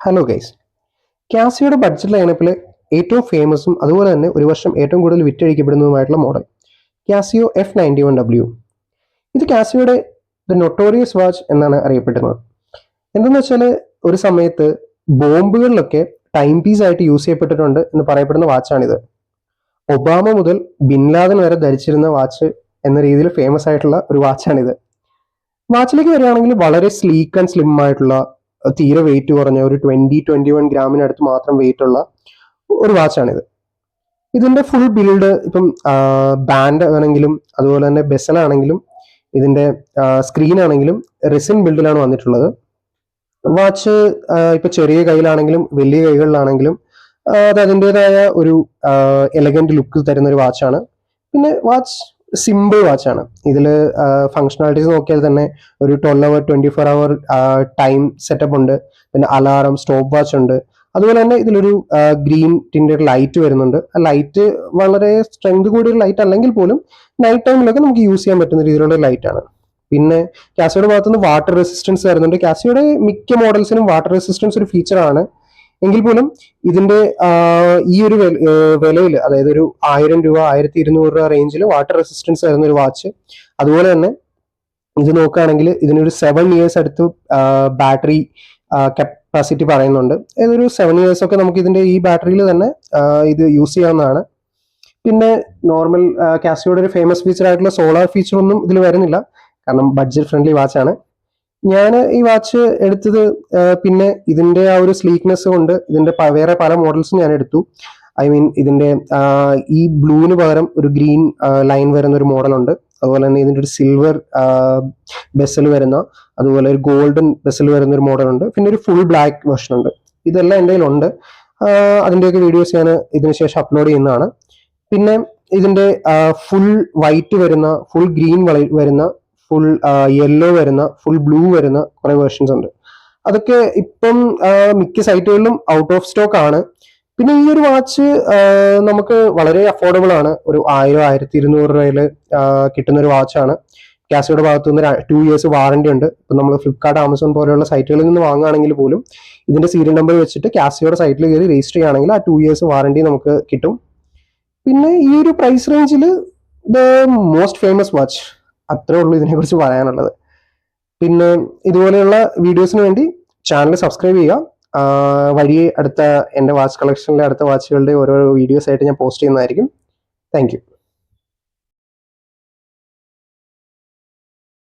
Hello guys, കാസിയോയുടെ budget ലൈനപ്പിൽ ഏറ്റവും ഫേമസും അതുപോലെ തന്നെ ഒരു വർഷം ഏറ്റവും കൂടുതൽ വിറ്റഴിക്കപ്പെടുന്നതുമായിട്ടുള്ള മോഡൽ കാസിയോ F91W. ഇത് കാസിയോയുടെ ദ നൊട്ടോറിയസ് വാച്ച് എന്നാണ് അറിയപ്പെടുന്നത്. എന്തെന്ന് വെച്ചാൽ ഒരു സമയത്ത് ബോംബുകളിലൊക്കെ ടൈം പീസ് ആയിട്ട് യൂസ് ചെയ്യപ്പെട്ടിട്ടുണ്ട് എന്ന് പറയപ്പെടുന്ന വാച്ചാണിത്. ഒബാമ മുതൽ ബിൻ ലാദൻ വരെ ധരിച്ചിരുന്ന വാച്ച് എന്ന രീതിയിൽ ഫേമസ് ആയിട്ടുള്ള ഒരു വാച്ചാണിത്. വാച്ചിലേക്ക് വരികയാണെങ്കിൽ വളരെ സ്ലീക്ക് ആൻഡ് സ്ലിം ആയിട്ടുള്ള തീരെ വെയിറ്റ് കുറഞ്ഞ ഒരു 20-21 ഗ്രാമിനടുത്ത് മാത്രം വെയിറ്റ് ഉള്ള ഒരു വാച്ചാണിത്. ഇതിന്റെ ഫുൾ ബിൽഡ് ഇപ്പം ബാൻഡ് ആണെങ്കിലും അതുപോലെ തന്നെ ബെസൽ ആണെങ്കിലും ഇതിന്റെ സ്ക്രീൻ ആണെങ്കിലും റെസിൻ ബിൽഡിലാണ് വന്നിട്ടുള്ളത്. വാച്ച് ഇപ്പൊ ചെറിയ കയ്യിലാണെങ്കിലും വലിയ കൈകളിലാണെങ്കിലും അത് അതിൻ്റെതായ ഒരു എലഗന്റ് ലുക്ക് തരുന്ന ഒരു വാച്ചാണ്. പിന്നെ വാച്ച് സിമ്പിൾ വാച്ചാണ്. ഇതിൽ ഫങ്ഷണാലിറ്റീസ് നോക്കിയാൽ തന്നെ ഒരു 12 അവർ 24 അവർ ടൈം സെറ്റപ്പ് ഉണ്ട്. പിന്നെ അലാറം, സ്റ്റോപ്പ് വാച്ച് ഉണ്ട്. അതുപോലെ തന്നെ ഇതിലൊരു ഗ്രീൻ ടിൻറ്റഡ് ലൈറ്റ് വരുന്നുണ്ട്. ആ ലൈറ്റ് വളരെ സ്ട്രെങ്ത് കൂടിയ ലൈറ്റ് അല്ലെങ്കിൽ പോലും നൈറ്റ് ടൈമിലൊക്കെ നമുക്ക് യൂസ് ചെയ്യാൻ പറ്റുന്ന രീതിയിലുള്ള ലൈറ്റ് ആണ്. പിന്നെ കാസിയോയുടെ ഭാഗത്തുനിന്ന് വാട്ടർ റെസിസ്റ്റൻസ് വരുന്നുണ്ട്. കാസിയോയുടെ മിക്ക മോഡൽസിനും വാട്ടർ റെസിസ്റ്റൻസ് ഒരു ഫീച്ചറാണ്. എങ്കിൽ പോലും ഇതിന്റെ ഈ ഒരു വിലയിൽ, അതായത് ഒരു 1000 രൂപ 1200 രൂപ റേഞ്ചിൽ വാട്ടർ റെസിസ്റ്റൻസ് വരുന്ന ഒരു വാച്ച്. അതുപോലെ തന്നെ ഇത് നോക്കുകയാണെങ്കിൽ ഇതിനൊരു 7 ഇയേഴ്സ് അടുത്ത് ബാറ്ററി കപ്പാസിറ്റി പറയുന്നുണ്ട്. ഏതൊരു 7 ഇയേഴ്സ് ഒക്കെ നമുക്ക് ഇതിന്റെ ഈ ബാറ്ററിയിൽ തന്നെ ഇത് യൂസ് ചെയ്യാവുന്നതാണ്. പിന്നെ നോർമൽ കാസിയോയുടെ ഒരു ഫേമസ് ഫീച്ചർ ആയിട്ടുള്ള സോളാർ ഫീച്ചർ ഒന്നും ഇതിൽ വരുന്നില്ല, കാരണം ബഡ്ജറ്റ് ഫ്രണ്ട്ലി വാച്ചാണ്. ഞാൻ ഈ വാച്ച് എടുത്തത് പിന്നെ ഇതിന്റെ ആ ഒരു സ്ലീക്നെസ് കൊണ്ട് ഇതിന്റെ വേറെ പല മോഡൽസും ഞാൻ എടുത്തു. ഐ മീൻ ഇതിന്റെ ഈ ബ്ലൂവിന് പകരം ഒരു ഗ്രീൻ ലൈൻ വരുന്ന ഒരു മോഡലുണ്ട്. അതുപോലെ തന്നെ ഇതിന്റെ ഒരു സിൽവർ ബെസൽ വരുന്ന, അതുപോലെ ഒരു ഗോൾഡൻ ബെസൽ വരുന്ന ഒരു മോഡലുണ്ട്. പിന്നെ ഒരു ഫുൾ ബ്ലാക്ക് വെർഷൻ ഉണ്ട്. ഇതെല്ലാം എൻ്റെ കയ്യിലുണ്ട്. അതിൻ്റെയൊക്കെ വീഡിയോസ് ഞാൻ ഇതിന് ശേഷം അപ്ലോഡ് ചെയ്യുന്നതാണ്. പിന്നെ ഇതിന്റെ ഫുൾ വൈറ്റ് വരുന്ന, ഫുൾ ഗ്രീൻ വരുന്ന, ഫുൾ യെല്ലോ വരുന്ന, ഫുൾ ബ്ലൂ വരുന്ന കുറെ വേർഷൻസ് ഉണ്ട്. അതൊക്കെ ഇപ്പം മിക്ക സൈറ്റുകളിലും ഔട്ട് ഓഫ് സ്റ്റോക്ക് ആണ്. പിന്നെ ഈ ഒരു വാച്ച് നമുക്ക് വളരെ അഫോർഡബിൾ ആണ്. ഒരു 1000-1200 രൂപയിൽ കിട്ടുന്ന ഒരു വാച്ചാണ്. കാസിയോയുടെ ഭാഗത്തു നിന്ന് 2 ഇയേഴ്സ് വാറണ്ടി ഉണ്ട്. ഇപ്പം നമ്മൾ ഫ്ലിപ്കാർട്ട്, ആമസോൺ പോലെയുള്ള സൈറ്റുകളിൽ നിന്ന് വാങ്ങുകയാണെങ്കിൽ പോലും ഇതിന്റെ സീരിയൽ നമ്പർ വെച്ചിട്ട് കാസിയോയുടെ സൈറ്റിൽ കയറി രജിസ്റ്റർ ചെയ്യുകയാണെങ്കിൽ ആ 2 ഇയേഴ്സ് വാറണ്ടി നമുക്ക് കിട്ടും. പിന്നെ ഈ ഒരു പ്രൈസ് റേഞ്ചിൽ ദ മോസ്റ്റ് ഫേമസ് വാച്ച്. അത്രേ ഉള്ളൂ ഇതിനെക്കുറിച്ച് പറയാനുള്ളത്. പിന്നെ ഇതുപോലെയുള്ള വീഡിയോസിന് വേണ്ടി ചാനൽ സബ്സ്ക്രൈബ് ചെയ്യുക. വഴിയെ അടുത്ത എൻ്റെ വാച്ച് കളക്ഷനിലെ അടുത്ത വാച്ചുകളുടെ ഓരോ വീഡിയോസ് ആയിട്ട് ഞാൻ പോസ്റ്റ് ചെയ്യുന്നതായിരിക്കും. Thank you.